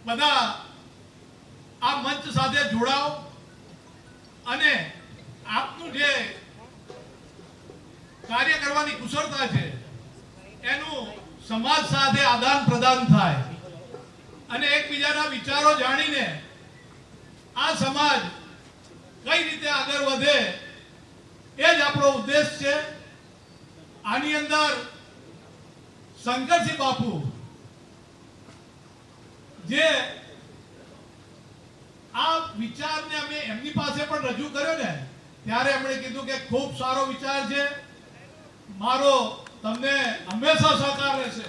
બધા આ મંચ સાથે જોડાઓ અને આપનું જે કાર્ય કરવાની કુશળતા છે એનું સમાજ સાથે આદાન પ્રદાન થાય અને એકબીજાના વિચારો જાણીને આ સમાજ કઈ રીતે આગળ વધે એ જ આપણો ઉદ્દેશ છે। આની અંદર શંકરસિંહ બાપુ જે આ વિચારને અમે એમની પાસે પણ રજૂ કર્યો ને ત્યારે એમણે કીધું કે ખૂબ સારો વિચાર છે, મારો તમને હંમેશા સહકાર રહેશે।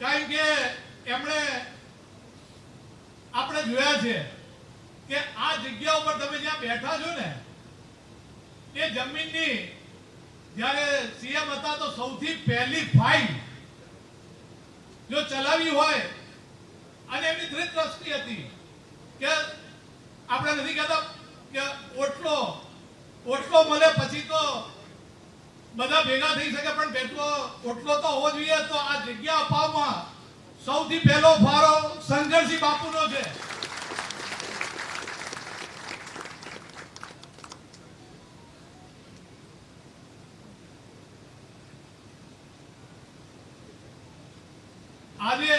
કારણ કે એમણે આપણે જોયા છે કે આ જગ્યા ઉપર તમે જ્યાં બેઠા છો ને એ જમીનની જ્યારે સીએમ હતા તો સૌથી પહેલી ફાઇલ જો ચલાવી હોય અને એમની દ્રષ્ટિ હતી કે આપણે નથી કહેતા કે ઓટલો મળે પછી તો બધા ભેગા થઈ શકે પણ ઓટલો તો હોવો જોઈએ। તો આ જગ્યા અપાવવામાં સૌથી પહેલો ફાળો શંકરસિંહ બાપુનો છે। આજે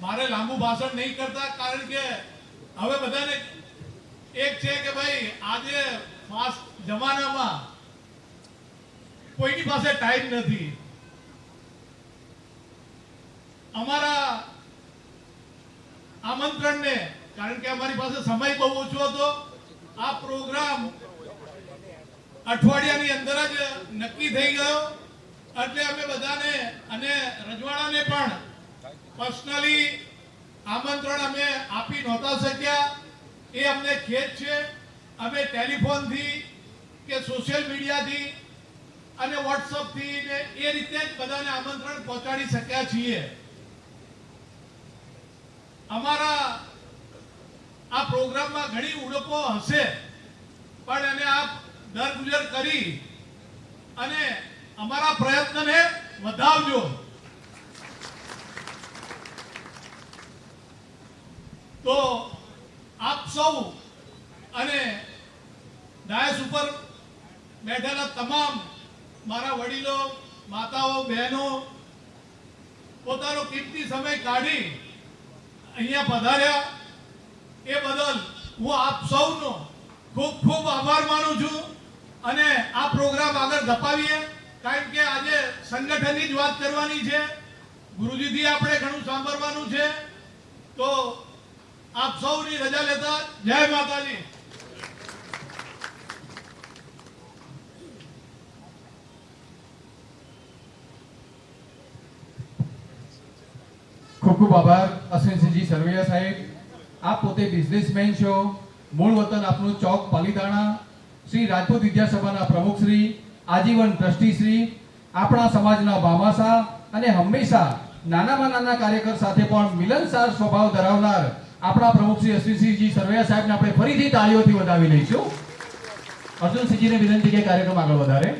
મારે લાંબુ ભાષણ નહીં કરતા કારણ કે હવે બધાને એક છે કે ભાઈ આજે ફાસ્ટ જમાનામાં કોઈની પાસે ટાઈમ નથી। અમારા આમંત્રણને કારણ કે અમારી પાસે સમય બહુ ઓછો હતો, આ પ્રોગ્રામ અઠવાડિયાની અંદર જ નક્કી થઈ ગયો એટલે અમે બધાને અને રજવાડાને પણ પર્સનલી આમંત્રણ અમે આપી નહોતા શક્યા, એ અમને ખેદ છે। અમે ટેલિફોનથી કે સોશિયલ મીડિયાથી અને વોટ્સઅપથી ને એ રીતે જ બધાને આમંત્રણ પહોંચાડી શક્યા છીએ। અમારા આ પ્રોગ્રામમાં ઘણી ઉણપો હશે પણ એને આપ દરગુજર કરી અને અમારા પ્રયત્નને વધાવજો। તો આપ સૌ અને ડાયસ ઉપર બેઠેલા તમામ મારા વડીલો, માતાઓ, બહેનો પોતાનો કિંમતી સમય કાઢી અહીંયા પધાર્યા એ બદલ હું આપ સૌનો ખૂબ ખૂબ આભાર માનું છું અને આ પ્રોગ્રામ આગળ ધપાવીએ કારણ કે આજે સંગઠનની જ વાત કરવાની છે, ગુરુજીથી આપણે ઘણું સાંભળવાનું છે। તો આપ સૌની રજા લેતા જય માતાજી। ખૂબ ખૂબ આભાર અશ્વિનસિંહજી સરવૈયા સાહેબ। આપ પોતે બિઝનેસમેન છો, મૂળ વતન આપનું ચોક પાલીતાણા, શ્રી રાજપૂત વિદ્યાસભાના પ્રમુખ શ્રી, આજીવન ટ્રસ્ટી શ્રી, આપણા સમાજના ભામાસા અને હંમેશા નાનામાં નાના કાર્યકર સાથે પણ મિલનસાર સ્વભાવ ધરાવનાર આપણા પ્રમુખ શ્રી અશ્વિનસિંહજી સરવૈયા સાહેબને આપણે ફરીથી તાળીઓથી વધાવી લઈશું। અર્જુનસિંહજીને વિનંતી કે કાર્યક્રમ આગળ વધારે।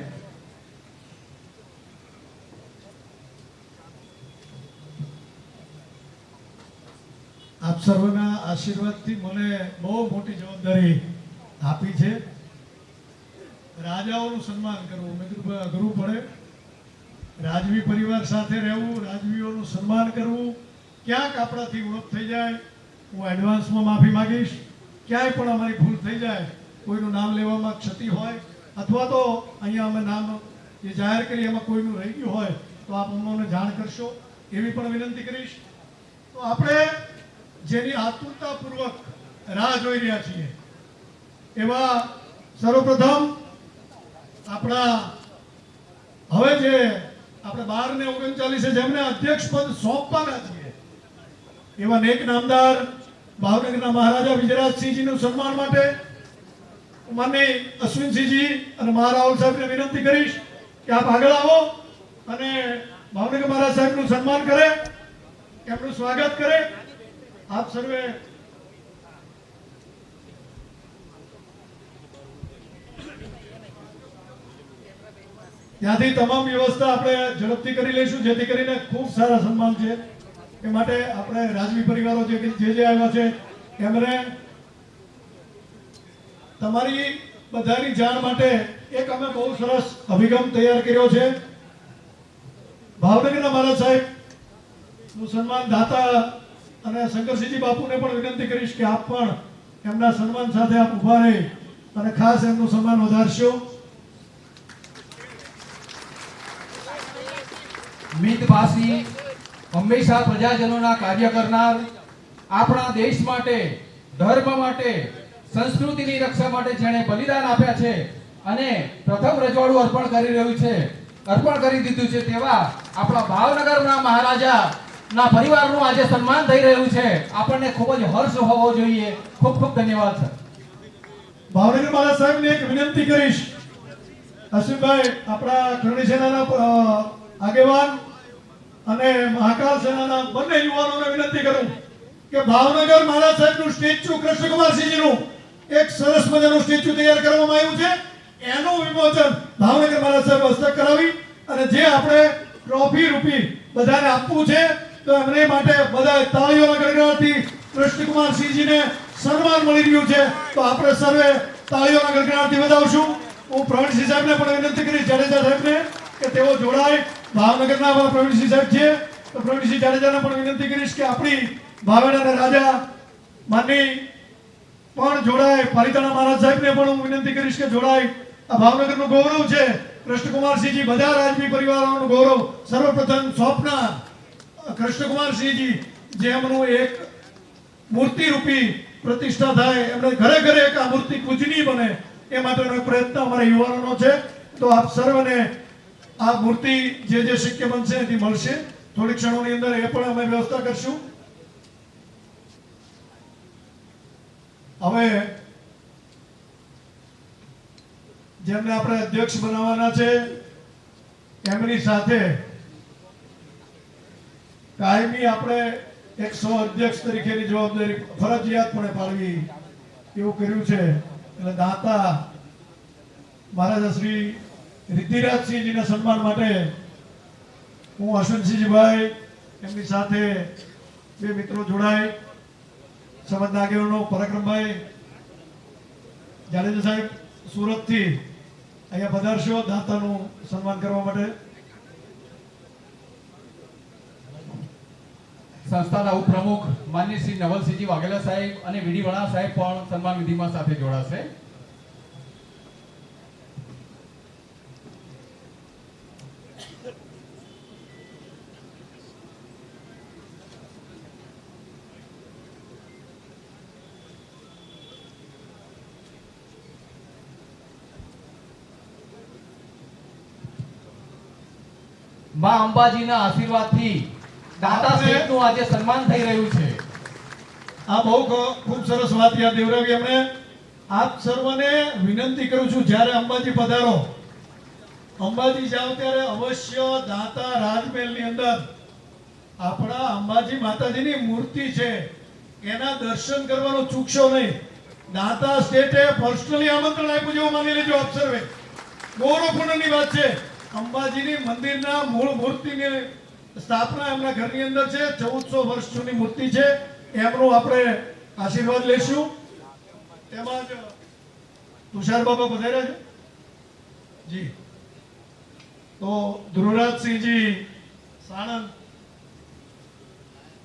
આપ સર્વના આશીર્વાદથી મને બહુ મોટી જવાબદારી આપી છે, રાજાઓનું સન્માન કરવું। મેં કીધું અઘરું પડે, રાજવી પરિવાર સાથે રહેવું, રાજવીઓનું સન્માન કરવું, ક્યાંક આપણાથી ઉણપ થઈ જાય હું એડવાન્સમાં માફી માંગીશ। ક્યાંય પણ અમારી ભૂલ થઈ જાય, કોઈનું નામ લેવામાં ક્ષતિ હોય અથવા તો અહીંયા અમે નામ જે જાહેર કરી એમાં કોઈનું રહી ગયું હોય તો આપ અમને જાણ કરશો એવી પણ વિનંતી કરીશ। તો આપણે જેની આતુરતાપૂર્વક રાહ જોઈ રહ્યા છીએ એવા સર્વપ્રથમ આપણા હવે જે આપણે 12 ને 39 જેમને અધ્યક્ષ પદ સોંપવાના છીએ એવા નેક નામદાર ભાવનગરના મહારાજા વિજરાજસિંહજીનું સન્માન માટે માનનીય અશ્વિનસિંહજી અને મહારાવલ સાહેબને વિનંતી કરીશ કે આપ આગળ આવો અને ભાવનગર મહારાજ સાહેબનું સન્માન કરે, એમનું સ્વાગત કરે। આપ સર્વે ત્યાંથી તમામ વ્યવસ્થા આપણે ઝડપથી કરી લઈશું, જેથી કરીને ખૂબ સારા સન્માન છે. એ માટે આપણે રાજવી પરિવારો જે આવ્યા છે એમને તમારી બધાની જાણ માટે એક અમે બહુ સરસ અભિગમ તૈયાર કર્યો છે. ભાવનગરના મહારાજ સાહેબ નું સન્માન દાતા અને શંકરસિંહજી બાપુને પણ વિનંતી કરીશ કે આપ પણ એમના સન્માન સાથે આપ ઉભા રહી અને ખાસ એમનું સન્માન વધારશો. મિતભાષી, હંમેશા પ્રજાજનોના કાર્ય કરનાર, આપણા દેશ માટે, ધર્મ માટે, સંસ્કૃતિની રક્ષા માટે જેણે બલિદાન આપ્યા છે અને પ્રથમ રજવાડું અર્પણ કરી રહ્યું છે, અર્પણ કરી દીધું છે, તેવા આપણા ભાવનગરના મહારાજાના પરિવારનું આજે સન્માન થઈ રહ્યું છે. આપણને ખૂબ જ હર્ષ હોવો જોઈએ. ખૂબ ખૂબ ધન્યવાદ સર. ભાવનગર મહારાજ સાહેબને એક વિનંતી કરીશ. અશ્વિનભાઈ આપણા કરણી સેનાના આગેવાન અને મહાકાલ સેનાના બંને યુવાનોને વિનંતી કરું કે ભાવનગર મહારાજ સાહેબનું સ્ટેચ્યુ કૃષ્ણકુમારસિંહજીનું એક સરસ મજાનું સ્ટેચ્યુ તૈયાર કરવામાં આવ્યું છે. એનું વિમોચન ભાવનગર મહારાજ સાહેબ હસ્તક કરાવી અને જે આપણે ટ્રોફી રૂપી બધાને આપવું છે તો એમને માટે બધા તાળીઓના ગડગડાટથી કૃષ્ણકુમારસિંહજીને સન્માન મળી રહ્યું છે. તો આપણે સર્વે તાળીઓના ગડગડાટથી વધાવશું. હું પ્રવીણસિંહ સાહેબને પણ વિનંતી કરીશ, જાડેજા સાહેબને, કે તેઓ જોડાય. ભાવનગરના આપણા પ્રવીણસિંહ સાહેબ છે તો પ્રવીણસિંહ જાડેજાને પણ વિનંતી કરીશ કે આપણી ભાવેડાના રાજા માનની પણ જોડાય. પાલિતાણા મહારાજ સાહેબને પણ હું વિનંતી કરીશ કે જોડાય. આ ભાવનગરનું ગૌરવ છે. કૃષ્ણકુમારસિંહજી બધા રાજવી પરિવારોનું ગૌરવ. સર્વપ્રથમ સ્વપ્ના કૃષ્ણકુમારસિંહજી જેમનું એક મૂર્તિ રૂપી પ્રતિષ્ઠા થાય, એમને ઘરે ઘરે એક આ મૂર્તિ પૂજનીય બને એ માટેનો એક પ્રયત્ન અમારા યુવાનોનો છે. તો આપ સર્વને આ મૂર્તિ જે શક્ય બનશે એથી મળશે. થોડી ક્ષણોની અંદર એ પણ અમે વ્યવસ્થા કરશું. હવે જેમને આપણે અધ્યક્ષ બનાવવાના છે એમની સાથે કાયમી આપણે એક સહ અધ્યક્ષ તરીકેની જવાબદારી ફરજિયાતપણે પાડવી એવું કર્યું છે. એટલે દાતા મહારાજા શ્રી રિદ્ધિરાજસિંહજીના સન્માન માટે હું અશ્વિનસિંહજીભાઈ એમની સાથે બે મિત્રો જોડાય. સમાજના આગેવાનો પરાક્રમભાઈ જાડેજા સાહેબ સુરતથી અહીંયા પધારશો દાતાનું સન્માન કરવા માટે. સંસ્થાના ઉપપ્રમુખ માનનીય શ્રી નવલસિંહજી વાઘેલા સાહેબ અને વીડી વણા સાહેબ પણ સન્માન વિધિમાં સાથે જોડાશે. માં અંબાજીના આશીર્વાદથી દાતા સાહેબનું આજે સન્માન થઈ રહ્યું છે. આ બહુ ખૂબ સરસ વાત યાદ દેવરાવી એમણે. આપ સર્વને વિનંતી કરું છું, જ્યારે અંબાજી પધારો, અંબાજી જાઓ ત્યારે અવશ્ય દાતા રાજમહેલની અંદર આપણા અંબાજી માતાજીની મૂર્તિ છે એના દર્શન કરવાનું ચૂકશો નહીં. દાતા સ્ટેટે પર્સનલી આમંત્રણ આપ્યું જેવું માની લેજો આપ સર્વે. ગૌરવપૂર્ણની વાત છે. અંબાજીની મંદિરના મૂળ મૂર્તિની સ્થાપના એમના ઘરની અંદર છે. 1400 વર્ષ જૂની મૂર્તિ છે. એમનું આપણે આશીર્વાદ લઈશું. તેમાં જ તુષાર બાબા પધાર્યા છે જી. તો ધ્રુવરાજસિંહજી સાણંદ,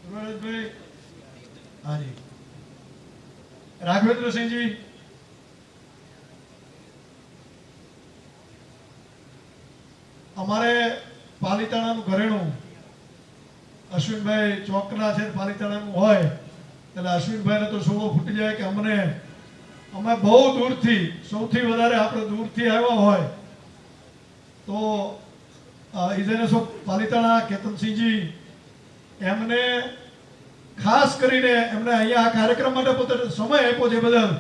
ધ્રુવરાજભાઈ હાજી, રાઘવેન્દ્રસિંહજી, અમારે પાલિતાણાનું ઘરેણું અશ્વિનભાઈ ચોકના છે, પાલિતાણાનું હોય એટલે અશ્વિનભાઈને તો શોભો ફૂટી જાય કે અમે બહુ દૂરથી, સૌથી વધારે આપણે દૂરથી આવ્યા હોય તો ઇજનેસો પાલિતાણા કેતનસિંહજી એમને ખાસ કરીને એમને અહીંયા આ કાર્યક્રમ માટે પોતે સમય આપ્યો છે બદલ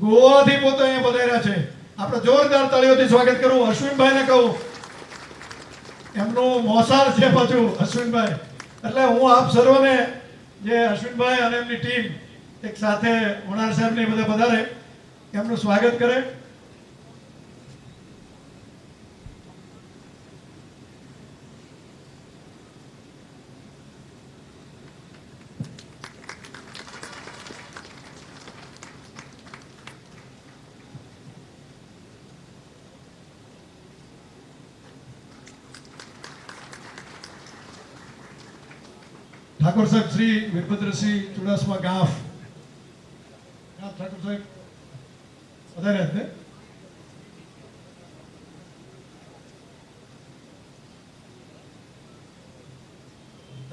ગોવાથી પોતે અહીંયા પધાર્યા છે. આપણે જોરદાર તાળીઓથી સ્વાગત કરવું. અશ્વિનભાઈને કહું, એમનું મોસાળ છે પાછું અશ્વિનભાઈ. એટલે હું આપ સર્વને જે અશ્વિનભાઈ અને એમની ટીમ એક સાથે વણાર સાહેબને બધા પધારે એમનું સ્વાગત કરે. ઠાકોર સાહેબ શ્રી વીરભદ્રસિંહ ચુડાસમા ગાફ ઠાકોર સાહેબ વધારે હતા.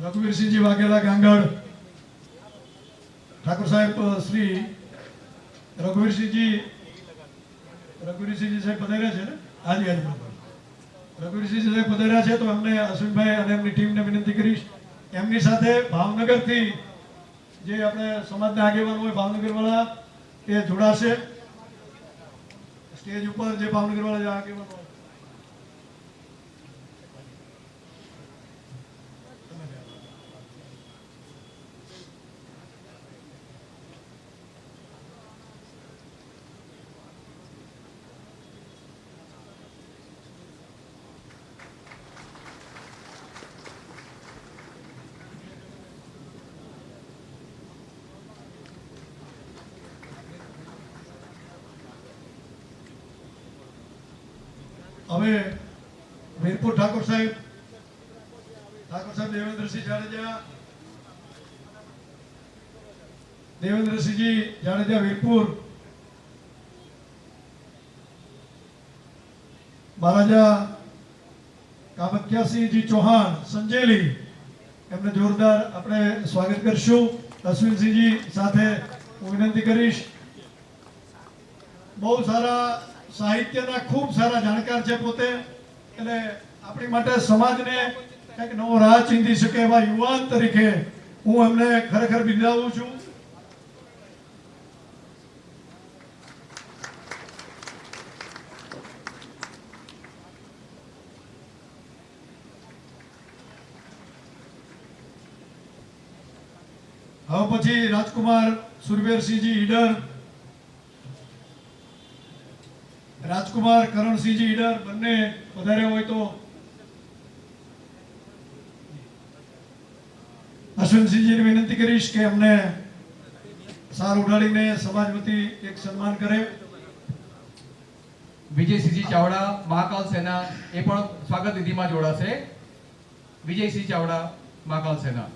રઘુવીરસિંહજી વાઘેલા ગાંગડ, ઠાકોર સાહેબ શ્રી રઘુવીરસિંહજી સાહેબ પધાર્યા છે ને? હાજી હાજી બરાબર. રઘુવીરસિંહજી સાહેબ પધાર્યા છે તો અમને અશ્વિનભાઈ અને એમની ટીમને વિનંતી કરીશ એમની સાથે ભાવનગરથી જે આપણે સમાજના આગેવાન હોય ભાવનગર વાળા એ જોડાશે સ્ટેજ ઉપર. જે ભાવનગર વાળા જે આગેવાન હોય હવે વીરપુર ઠાકોર સાહેબ દેવેન્દ્રસિંહ જાડેજા વીરપુર, મહારાજા કામખ્યાસિંહજી ચૌહાણ સંજેલી, એમને જોરદાર આપણે સ્વાગત કરશું. અશ્વિનસિંહજી સાથે હું વિનંતી કરીશ. બહુ સારા સાહિત્યના ખૂબ સારા જાણકાર છે પોતે, એટલે આપણી માટે સમાજને કંઈક નવો રાહ ચીંધી શકે એવા યુવાન તરીકે હું એમને ખરેખર બિરદાવું છું. હવે પછી રાજકુમાર સુરવીરસિંહજી ઈડર, રાજકુમાર કરણસિંહજી ઈડર બંને વધારે હોય તો અશ્વિનસિંહજીને વિનંતી કરીશ કે અમને સાર ઉડાડીને સમાજ વતી એક સન્માન કરે. વિજયસિંહજી ચાવડા મહાકાલ સેના એ પણ સ્વાગત વિધિમાં જોડાશે. વિજયસિંહ ચાવડા મહાકાલ સેના.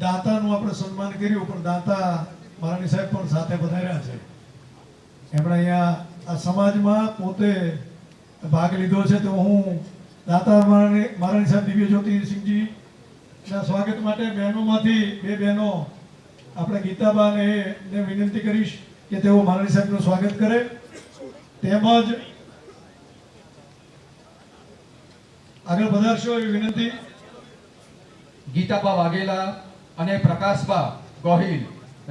દાતાનું આપણે સન્માન કર્યું પણ દાતા મહારાણી સાહેબ પણ સાથે પધાર્યા છે. એમણે અહીંયા આ સમાજમાં પોતે ભાગ લીધો છે તો હું દાતા મહારાણી સાહેબ દિવ્ય જ્યોતિસિંહજી ના સ્વાગત માટે બહેનોમાંથી બે બહેનો આપણે ગીતાબા ને વિનંતી કરીશ કે તેઓ મહારાણી સાહેબનું સ્વાગત કરે. તેમજ આગળ પધારશો એવી વિનંતી. ગીતાબા વાઘેલા અને પ્રકાશબા ગોહિલ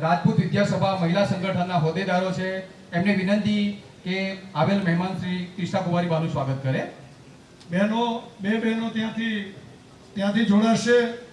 રાજપૂત વિદ્યાસભા મહિલા સંગઠનના હોદ્દેદારો છે. એમને વિનંતી કે આવેલ મહેમાન શ્રી ક્રિષ્ના કુમારી બાનું સ્વાગત કરે. બે બહેનો ત્યાંથી જોડાશે.